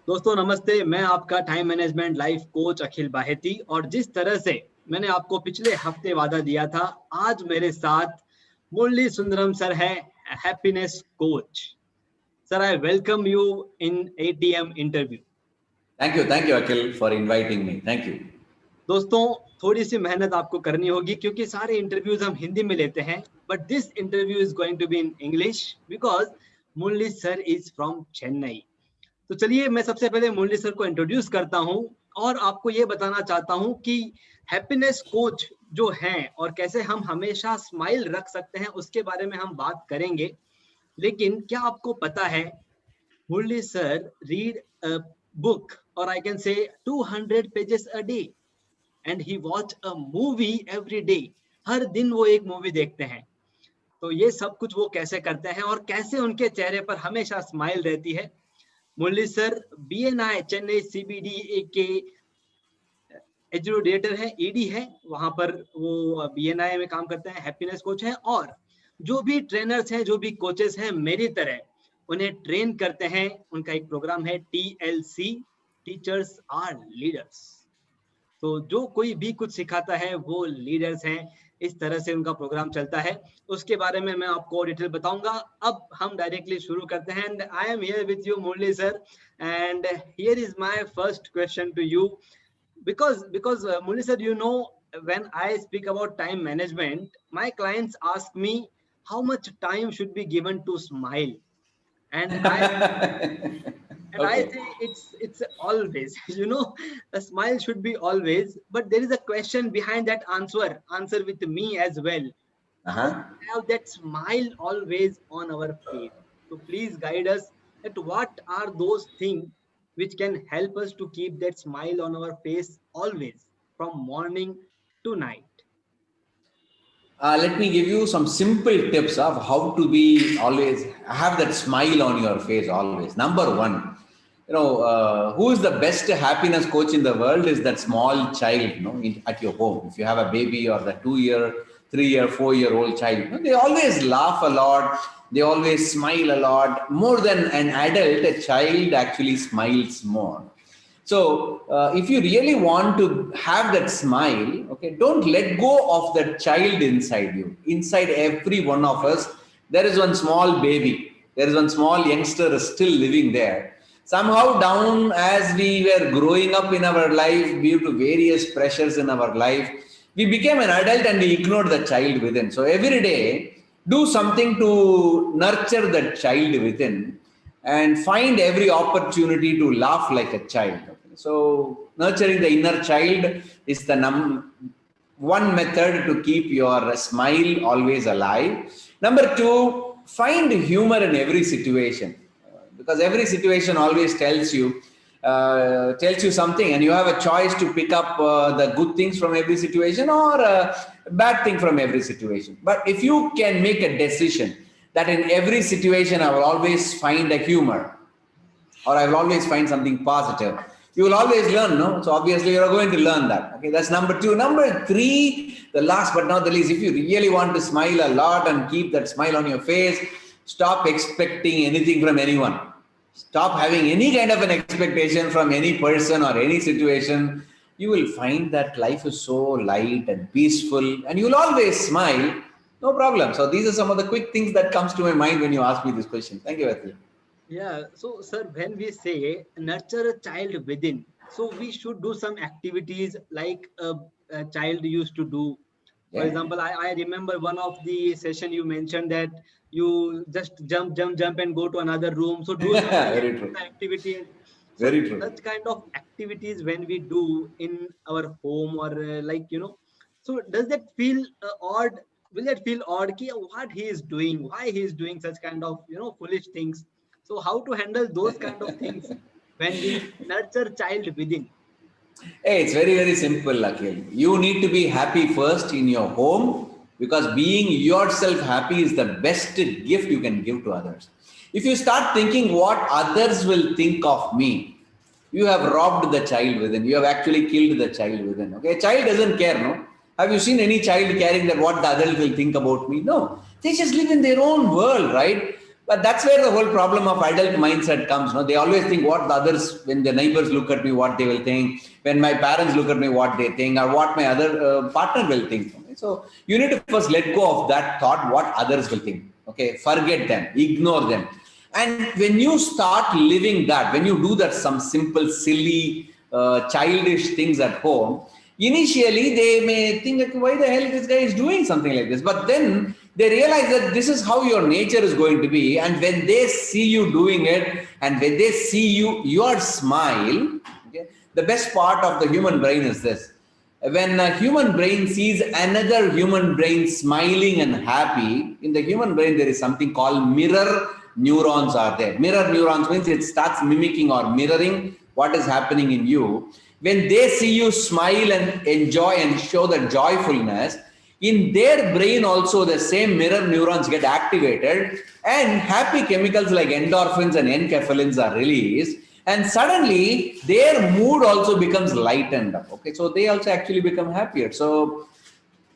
दोस्तों नमस्ते, मैं आपका टाइम मैनेजमेंट लाइफ कोच अखिल बाहेती। और जिस तरह से मैंने आपको पिछले हफ्ते वादा दिया था, आज मेरे साथ मुरली सुंदरम सर है, happiness coach. Sir, I welcome you in ATM interview. Thank you, Akhil, for inviting me. Thank you. दोस्तों, थोड़ी सी मेहनत आपको करनी होगी क्योंकि सारे इंटरव्यूज हम हिंदी में लेते हैं, but this interview is going to be in English because Murli sir is from Chennai. तो चलिए, मैं सबसे पहले मुरली सर को इंट्रोड्यूस करता हूं और आपको ये बताना चाहता हूं कि हैप्पीनेस कोच जो हैं और कैसे हम हमेशा स्माइल रख सकते हैं उसके बारे में हम बात करेंगे। लेकिन क्या आपको पता है, Murli sir read a book और I can say 200 pages a day and he watch a movie every day. हर दिन वो एक मूवी देखते हैं। तो ये सब कुछ वो कैसे करते हैं और कैसे उनके चेहरे पर हमेशा स्माइल रहती है। Murli sir BNI Chennai CBD के एजुकेटर है, ईडी है, वहां पर वो बीएनआई में काम करते हैं, हैप्पीनेस कोच है। और जो भी ट्रेनर्स हैं, जो भी कोचेस हैं, मेरी तरह उन्हें ट्रेन करते हैं। उनका एक प्रोग्राम है टीएलसी, टीचर्स आर लीडर्स। तो जो कोई भी कुछ सिखाता है वो लीडर्स हैं। इस तरह से उनका प्रोग्राम चलता है। उसके बारे में मैं आपको डिटेल बताऊंगा। अब हम डायरेक्टली शुरू करते हैं and I am here with you Murli sir and here is my first question to you because Murli sir, you know, when I speak about time management, my clients ask me how much time should be given to smile, and I Okay. say it's always, you know, a smile should be always, but there is a question behind that answer with me as well. How Uh-huh. to have that smile always on our face? So please guide us at what are those things which can help us to keep that smile on our face always from morning to night. Let me give you some simple tips of how to be always have that smile on your face always. Number one, who is the best happiness coach in the world is that small child, at your home. If you have a baby or the 2 year, 3 year, 4 year old child, they always laugh a lot. They always smile a lot. More than an adult, a child actually smiles more. So, if you really want to have that smile, okay, don't let go of that child inside you. Inside every one of us, there is one small baby. There is one small youngster still living there. Somehow, down as we were growing up in our life, due to various pressures in our life, we became an adult and we ignored the child within. So, every day, do something to nurture that child within and find every opportunity to laugh like a child. So, nurturing the inner child is the one method to keep your smile always alive. Number two, find humor in every situation, because every situation always tells you something, and you have a choice to pick up the good things from every situation or bad thing from every situation. But if you can make a decision that in every situation I will always find a humor, or I will always find something positive, you will always learn, no? So obviously you are going to learn that. Okay, that's number two. Number three, the last but not the least, if you really want to smile a lot and keep that smile on your face, stop expecting anything from anyone. Stop having any kind of an expectation from any person or any situation. You will find that life is so light and peaceful, and you will always smile. No problem. So these are some of the quick things that comes to my mind when you ask me this question. Thank you, Atul. Yeah, so sir, when we say nurture a child within, so we should do some activities like a child used to do. For Yeah. example, I remember one of the session you mentioned that you just jump and go to another room. So do something and Very do true. the activity. So Very true. such kind of activities when we do in our home or like, you know, so does that feel odd? Will that feel odd? Ki, what he is doing? Why he is doing such kind of, you know, foolish things? So how to handle those kind of things when we nurture child within? Hey, it's very, very simple, Akhil. You need to be happy first in your home, because being yourself happy is the best gift you can give to others. If you start thinking what others will think of me, you have robbed the child within. You have actually killed the child within. Okay, a child doesn't care, no? Have you seen any child caring that what the adult will think about me? No, they just live in their own world, right? But that's where the whole problem of adult mindset comes. No, they always think what the others, when the neighbors look at me, what they will think. When my parents look at me, what they think, or what my other partner will think. Okay? So you need to first let go of that thought, what others will think. Okay, forget them, ignore them. And when you start living that, when you do that, some simple, silly, childish things at home, initially they may think, like, why the hell this guy is doing something like this? But then they realize that this is how your nature is going to be. And when they see you doing it, and when they see your smile, okay, the best part of the human brain is this. When a human brain sees another human brain smiling and happy, in the human brain there is something called mirror neurons are there. Mirror neurons means it starts mimicking or mirroring what is happening in you. When they see you smile and enjoy and show the joyfulness, in their brain also the same mirror neurons get activated, and happy chemicals like endorphins and enkephalins are released. And suddenly their mood also becomes lightened up. Okay, so they also actually become happier. So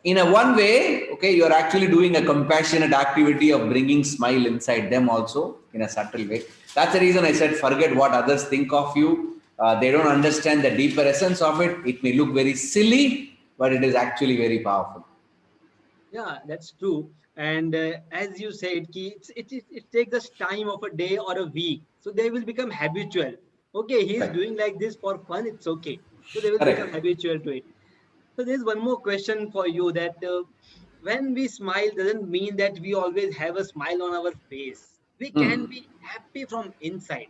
in a one way, okay, you're actually doing a compassionate activity of bringing smile inside them also in a subtle way. That's the reason I said forget what others think of you. They don't understand the deeper essence of it. It may look very silly, but it is actually very powerful. Yeah, that's true. And as you said, it takes us time of a day or a week. So they will become habitual. Okay, he's Right. doing like this for fun. It's okay. So they will become Correct. habitual to it. So there's one more question for you that when we smile doesn't mean that we always have a smile on our face. We can Hmm. be happy from inside.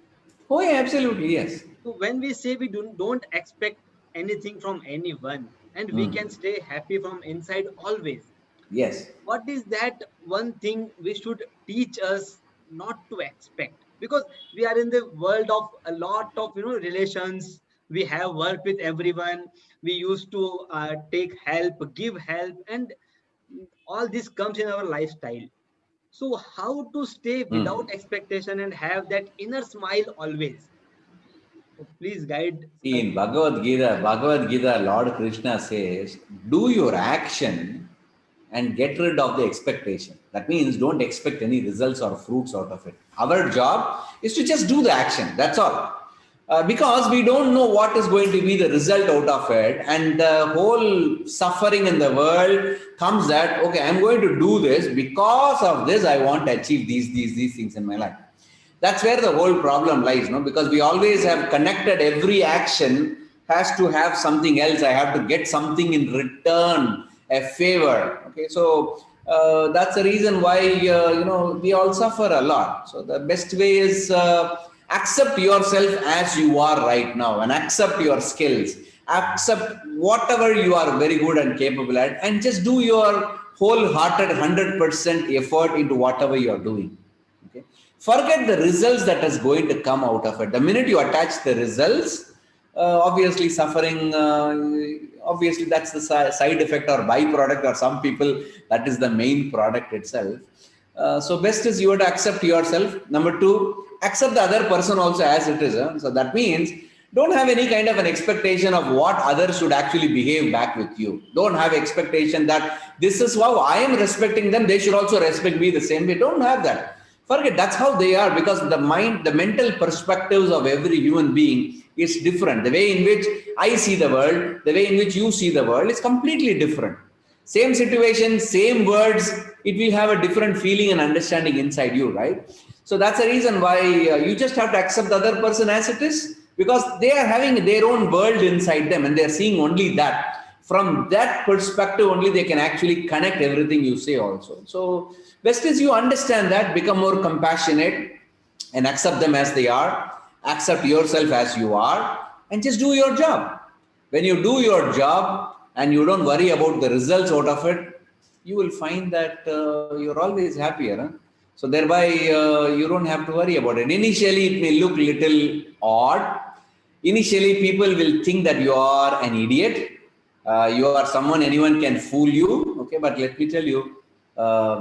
Oh, yeah, absolutely. Yes. So when we say we don't expect anything from anyone and we Hmm. can stay happy from inside always, Yes. what is that one thing we should teach us not to expect? Because we are in the world of a lot of relations. We have worked with everyone. We used to take help, give help, and all this comes in our lifestyle. So how to stay Hmm. without expectation and have that inner smile always? So please guide See, us. in Bhagavad Gita, Lord Krishna says, do your action and get rid of the expectation. That means don't expect any results or fruits out of it. Our job is to just do the action. That's all. Because we don't know what is going to be the result out of it, and the whole suffering in the world comes that okay, I'm going to do this because of this. I want to achieve these things in my life. That's where the whole problem lies, no? Because we always have connected every action has to have something else. I have to get something in return, a favor. Okay, so that's the reason why we all suffer a lot. So the best way is accept yourself as you are right now, and accept your skills, accept whatever you are very good and capable at, and just do your wholehearted 100% effort into whatever you are doing. Okay. Forget the results that is going to come out of it. The minute you attach the results, obviously suffering, obviously that's the side effect or byproduct, or some people that is the main product itself. So best is you have to accept yourself. Number two, accept the other person also as it is. So that means don't have any kind of an expectation of what others should actually behave back with you. Don't have expectation that this is how I am respecting them, they should also respect me the same way. Don't have that. Forget, that's how they are, because the mind, the mental perspectives of every human being is different. The way in which I see the world, the way in which you see the world is completely different. Same situation, same words, it will have a different feeling and understanding inside you, right? So that's the reason why you just have to accept the other person as it is, because they are having their own world inside them and they are seeing only that. From that perspective only they can actually connect everything you say also. So best is you understand that, become more compassionate and accept them as they are, accept yourself as you are, and just do your job. When you do your job and you don't worry about the results out of it, you will find that you're always happier. Huh? So thereby you don't have to worry about it. Initially it may look little odd. Initially people will think that you are an idiot. You are someone, anyone can fool you. Okay, but let me tell you,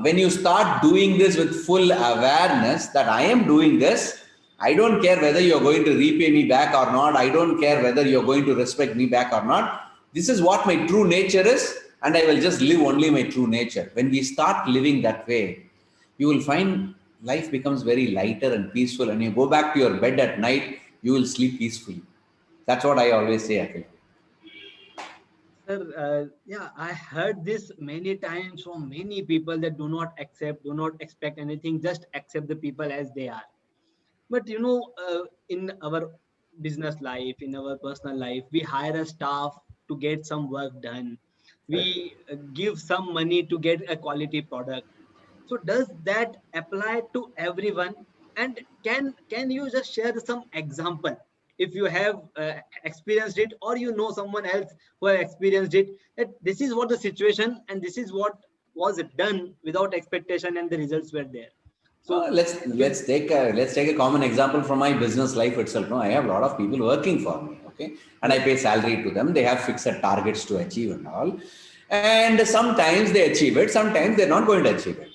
when you start doing this with full awareness that I am doing this, I don't care whether you're going to repay me back or not. I don't care whether you're going to respect me back or not. This is what my true nature is, and I will just live only my true nature. When we start living that way, you will find life becomes very lighter and peaceful, and you go back to your bed at night, you will sleep peacefully. That's what I always say, Akhil. Sir, yeah, I heard this many times from many people that do not accept, do not expect anything, just accept the people as they are. But in our business life, in our personal life, we hire a staff to get some work done. Correct. We give some money to get a quality product. So does that apply to everyone? And can you just share some example if you have experienced it, or someone else who have experienced it, that this is what the situation and this is what was done without expectation and the results were there. So Let's can you, let's take a common example from my business life itself. No, I have a lot of people working for me, okay, and I yes, pay salary to them. They have fixed targets to achieve and all, and sometimes they achieve it, sometimes they're not going to achieve it.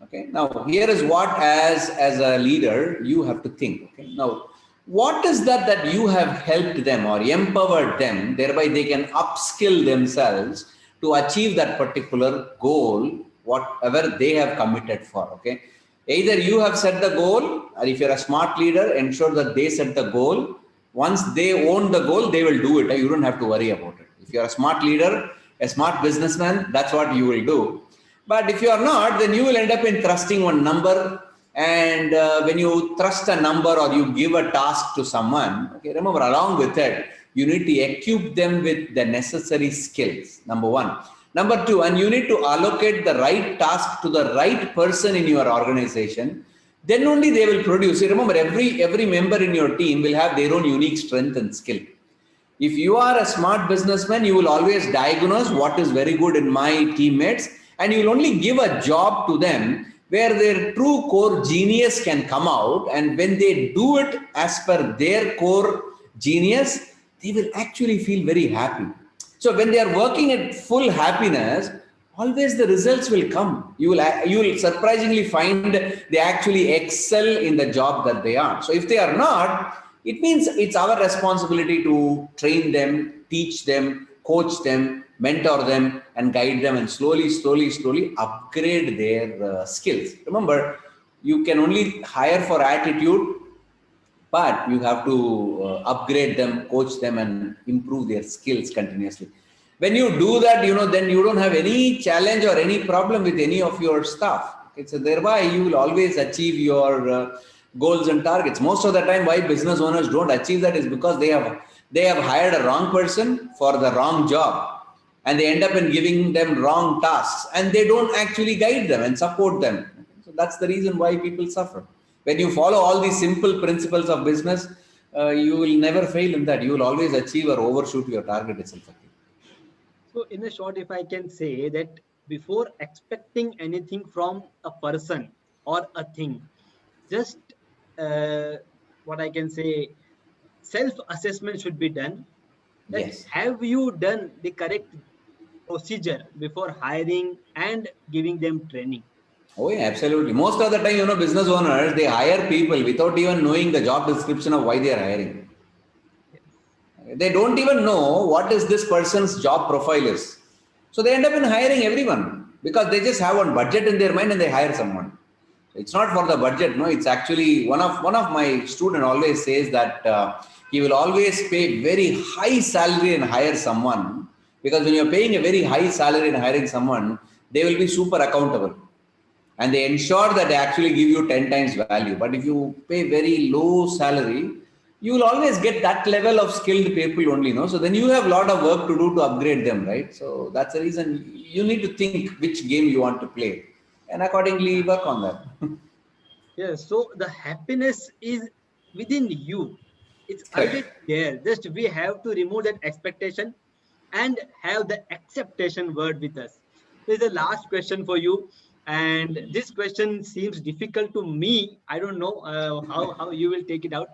Okay. Now here is what, as a leader, you have to think. Okay. Now, what is that you have helped them or empowered them, thereby they can upskill themselves to achieve that particular goal, whatever they have committed for. Okay. Either you have set the goal, or if you're a smart leader, ensure that they set the goal. Once they own the goal, they will do it. You don't have to worry about it. If you're a smart leader, a smart businessman, that's what you will do. But if you are not, then you will end up in thrusting one number. And when you thrust a number or you give a task to someone, okay, remember, along with it, you need to equip them with the necessary skills. Number one. Number two, and you need to allocate the right task to the right person in your organization. Then only they will produce. See, remember, every member in your team will have their own unique strength and skill. If you are a smart businessman, you will always diagnose what is very good in my teammates, and you will only give a job to them where their true core genius can come out. And when they do it as per their core genius, they will actually feel very happy. So when they are working at full happiness, always the results will come. You will surprisingly find they actually excel in the job that they are. So if they are not, it means it's our responsibility to train them, teach them, coach them, mentor them, and guide them, and slowly upgrade their skills. Remember, you can only hire for attitude, but you have to upgrade them, coach them, and improve their skills continuously. When you do that, then you don't have any challenge or any problem with any of your staff. Okay, so thereby you will always achieve your goals and targets. Most of the time, why business owners don't achieve that is because they have hired a wrong person for the wrong job, and they end up in giving them wrong tasks, and they don't actually guide them and support them. So that's the reason why people suffer. When you follow all these simple principles of business, you will never fail in that. You will always achieve or overshoot your target itself. so in a short, if I can say that before expecting anything from a person or a thing, just uh, what I can say, self assessment should be done, that Yes. have you done the correct procedure before hiring and giving them training. Oh yeah, absolutely. Most of the time, business owners, they hire people without even knowing the job description of why they are hiring. Yes. They don't even know what is this person's job profile is. So they end up in hiring everyone because they just have one budget in their mind and they hire someone. It's not for the budget, no. It's actually one of my student always says that he will always pay very high salary and hire someone, because when you're paying a very high salary and hiring someone, they will be super accountable, and they ensure that they actually give you 10 times value. But if you pay very low salary, you will always get that level of skilled people only, no? So then you have a lot of work to do to upgrade them, right? So that's the reason you need to think which game you want to play and accordingly work on that. Yes. So the happiness is within you. It's already Correct. there. Just we have to remove that expectation and have the acceptation word with us. There's a last question for you. And this question seems difficult to me. I don't know how you will take it out.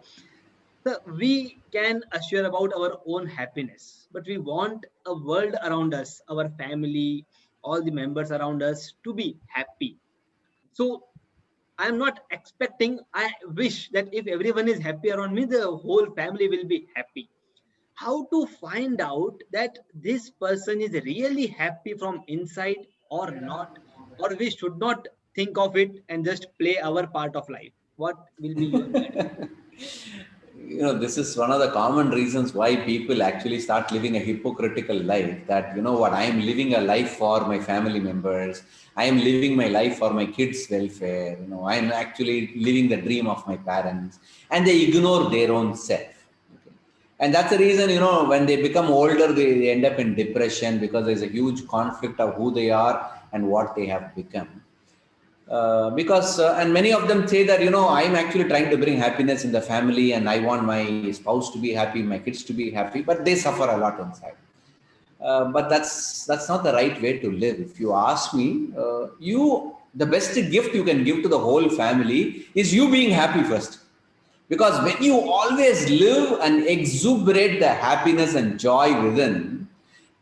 So we can assure about our own happiness, but we want a world around us, our family, all the members around us to be happy. So I'm not expecting, I wish that if everyone is happy around me, the whole family will be happy. How to find out that this person is really happy from inside or not, or we should not think of it and just play our part of life. What will be your guidance? This is one of the common reasons why people actually start living a hypocritical life. That, you know what, I am living a life for my family members. I am living my life for my kids' welfare. I am actually living the dream of my parents, and they ignore their own self. Okay? And that's the reason, when they become older, they end up in depression, because there's a huge conflict of who they are and what they have become. And many of them say that, I'm actually trying to bring happiness in the family, and I want my spouse to be happy, my kids to be happy, but they suffer a lot inside. But that's not the right way to live. If you ask me, the best gift you can give to the whole family is you being happy first. Because when you always live and exuberate the happiness and joy within,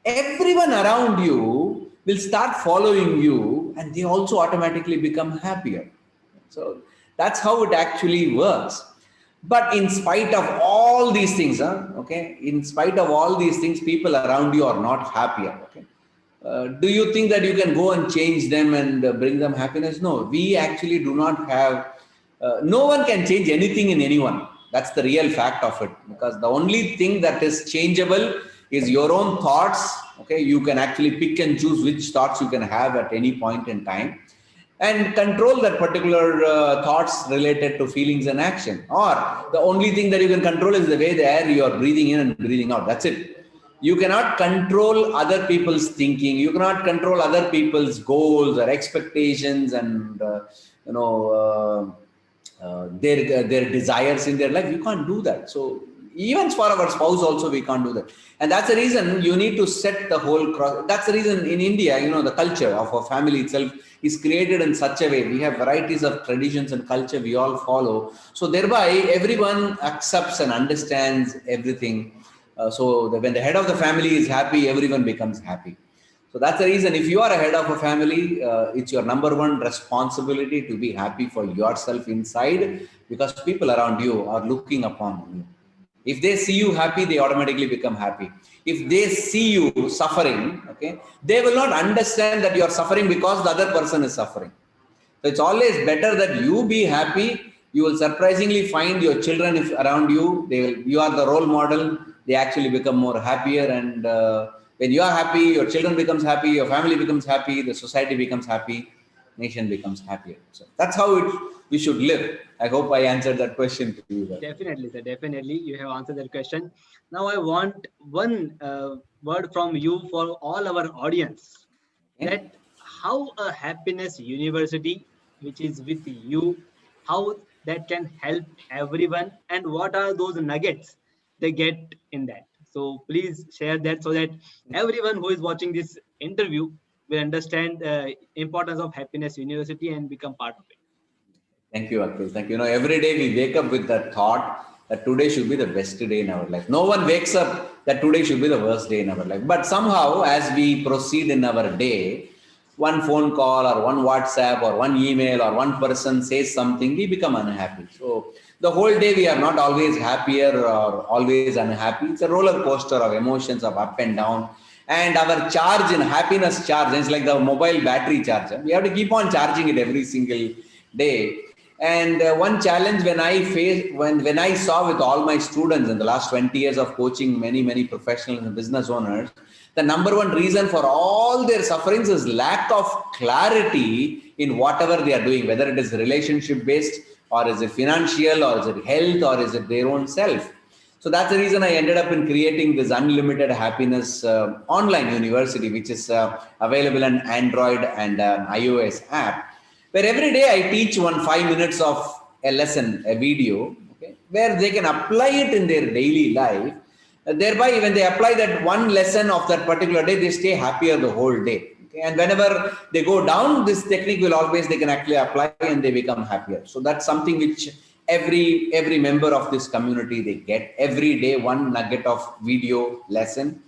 everyone around you will start following you, and they also automatically become happier. So that's how it actually works. But in spite of all these things, in spite of all these things, people around you are not happier. Okay. Do you think that you can go and change them and bring them happiness? No, we actually do not have. No one can change anything in anyone. That's the real fact of it. Because the only thing that is changeable is your own thoughts. Okay, you can actually pick and choose which thoughts you can have at any point in time, and control that particular thoughts related to feelings and action. Or the only thing that you can control is the way the air you are breathing in and breathing out. That's it. You cannot control other people's thinking. You cannot control other people's goals or expectations and their desires in their life. You can't do that. So even for our spouse also, we can't do that. And that's the reason you need to set the whole cross. That's the reason in India, the culture of a family itself is created in such a way. We have varieties of traditions and culture we all follow. So thereby everyone accepts and understands everything. So that when the head of the family is happy, everyone becomes happy. So that's the reason, if you are a head of a family, it's your number one responsibility to be happy for yourself inside, because people around you are looking upon you. If they see you happy, they automatically become happy. If they see you suffering, okay, they will not understand that you are suffering because the other person is suffering. So it's always better that you be happy. You will surprisingly find your children, if around you, you are the role model. They actually become more happier, and when you are happy, your children becomes happy, your family becomes happy, the society becomes happy, nation becomes happier. So that's how we should live. I hope I answered that question to you. Definitely, sir. Definitely, you have answered that question. Now, I want one word from you for all our audience. Okay? That how a happiness university, which is with you, how that can help everyone, and what are those nuggets they get in that. So please share that so that everyone who is watching this interview will understand the importance of happiness university and become part of it. Thank you, Akhil. Thank you. Every day we wake up with that thought that today should be the best day in our life. No one wakes up that today should be the worst day in our life. But somehow, as we proceed in our day, one phone call or one WhatsApp or one email or one person says something, we become unhappy. So the whole day we are not always happier or always unhappy. It's a roller coaster of emotions of up and down. And our charge in happiness charge, it's like the mobile battery charger. We have to keep on charging it every single day. And one challenge when I faced, when I saw with all my students in the last 20 years of coaching many professionals and business owners, the number one reason for all their sufferings is lack of clarity in whatever they are doing, whether it is relationship based, or is it financial, or is it health, or is it their own self. So that's the reason I ended up in creating this Unlimited Happiness online university, which is available on Android and iOS app, where every day I teach 5 minutes of a lesson, a video, okay, where they can apply it in their daily life. Thereby, when they apply that one lesson of that particular day, they stay happier the whole day. Okay? And whenever they go down, this technique will always, they can actually apply and they become happier. So that's something which every member of this community, they get every day one nugget of video lesson.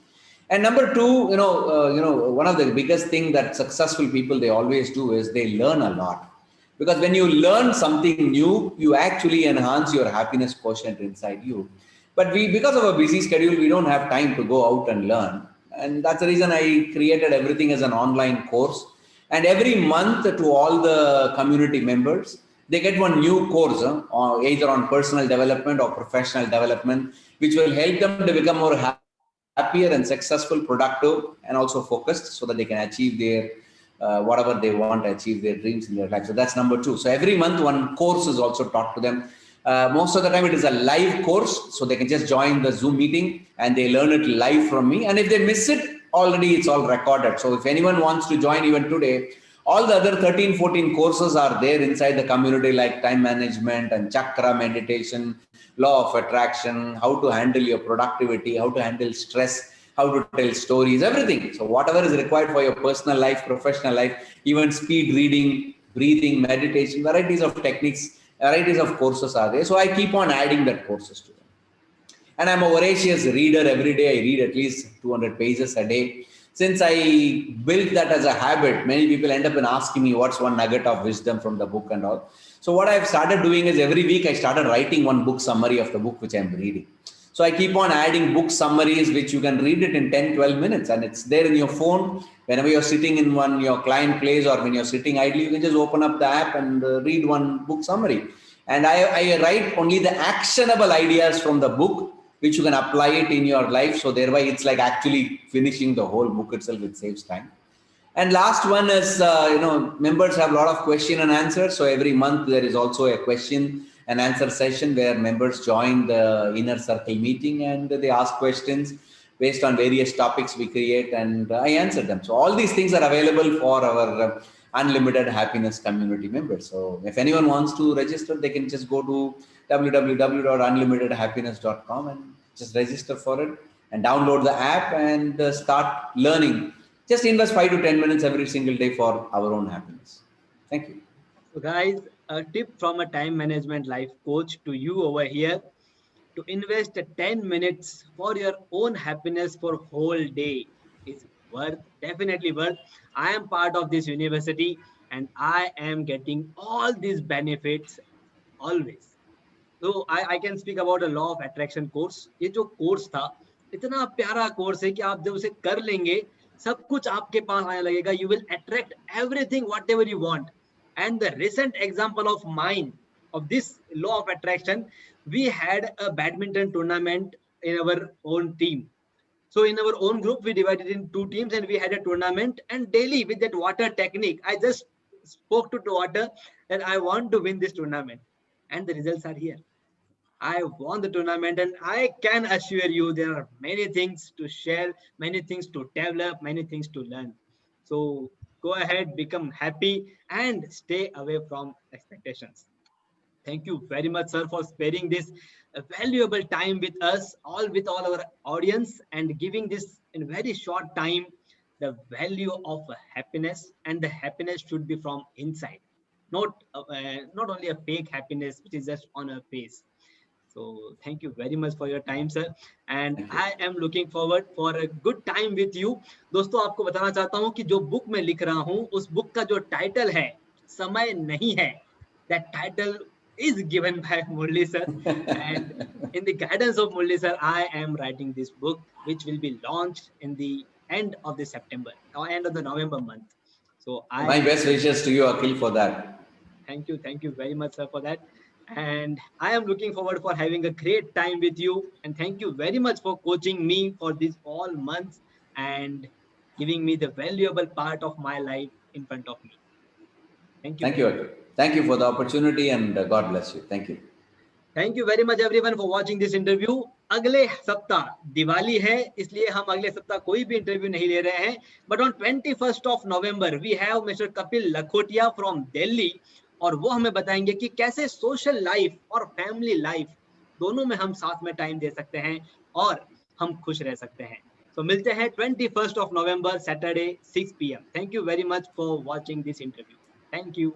And number two, one of the biggest thing that successful people, they always do is they learn a lot. Because when you learn something new, you actually enhance your happiness quotient inside you. But because of a busy schedule, we don't have time to go out and learn. And that's the reason I created everything as an online course. And every month to all the community members, they get one new course, either on personal development or professional development, which will help them to become more happier and successful, productive, and also focused, so that they can achieve their whatever they want to achieve, their dreams in their life. So that's number 2. So every month one course is also taught to them. Most of the time it is a live course, so they can just join the Zoom meeting and they learn it live from me. And if they miss it, already it's all recorded. So if anyone wants to join even today, all the other 13, 14 courses are there inside the community, like time management and chakra meditation, law of attraction, how to handle your productivity, how to handle stress, how to tell stories, everything. So whatever is required for your personal life, professional life, even speed reading, breathing, meditation, varieties of techniques, varieties of courses are there. So I keep on adding that courses to them. And I'm a voracious reader. Every day I read at least 200 pages a day. Since I built that as a habit, many people end up in asking me what's one nugget of wisdom from the book and all. So what I've started doing is every week I started writing one book summary of the book which I'm reading. So I keep on adding book summaries, which you can read it in 10, 12 minutes. And it's there in your phone. Whenever you're sitting in your client place, or when you're sitting idly, you can just open up the app and read one book summary. And I write only the actionable ideas from the book, which you can apply it in your life. So thereby it's like actually finishing the whole book itself. It saves time. And last one is, members have a lot of question and answers. So every month there is also a question and answer session where members join the inner circle meeting and they ask questions based on various topics we create, and I answer them. So all these things are available for our Unlimited Happiness community members. So if anyone wants to register, they can just go to www.unlimitedhappiness.com and just register for it and download the app and start learning. Just invest 5 to 10 minutes every single day for our own happiness. Thank you. So guys, a tip from a time management life coach to you over here: to invest 10 minutes for your own happiness for whole day is definitely worth. I am part of this university and I am getting all these benefits always. So I can speak about a law of attraction course. ये जो course था, इतना प्यारा course है कि आप जब उसे कर लेंगे, सब कुछ आपके पास आने लगेगा. You will attract everything whatever you want. And the recent example of mine of this law of attraction, we had a badminton tournament in our own team. So in our own group, we divided in 2 teams and we had a tournament. And daily with that water technique, I just spoke to water that I want to win this tournament. And the results are here. I won the tournament, and I can assure you there are many things to share, many things to develop, many things to learn. So go ahead, become happy, and stay away from expectations. Thank you very much, sir, for sparing this valuable time with us, with all our audience, and giving this in very short time the value of happiness. And the happiness should be from inside, not only a fake happiness which is just on a face. So thank you very much for your time, sir. And I am looking forward for a good time with you. दोस्तों, आपको बताना चाहता हूँ कि जो book मैं लिख रहा हूँ, उस बुक का जो टाइटल है, समय नहीं है. That title is given by Murli sir. And in the guidance of Murli sir, I am writing this book, which will be launched in the end of the September or end of the November month. So my best wishes to you, Akhil, for that. Thank you very much, sir, for that. And I am looking forward for having a great time with you. And thank you very much for coaching me for these all months and giving me the valuable part of my life in front of me. Thank you. Thank you, Akhil. Thank you for the opportunity, and God bless you. Thank you. Thank you very much everyone for watching this interview. अगले सप्ताह दिवाली है, इसलिए हम अगले सप्ताह कोई भी interview नहीं ले रहे हैं. But on 21st of November we have Mr. Kapil Lakhotia from Delhi. और वो हमें बताएंगे कि कैसे सोशल लाइफ और फैमिली लाइफ दोनों में हम साथ में टाइम दे सकते हैं और हम खुश रह सकते हैं. तो मिलते हैं 21st of November, Saturday, 6 PM. Thank you very much for watching this interview. Thank you.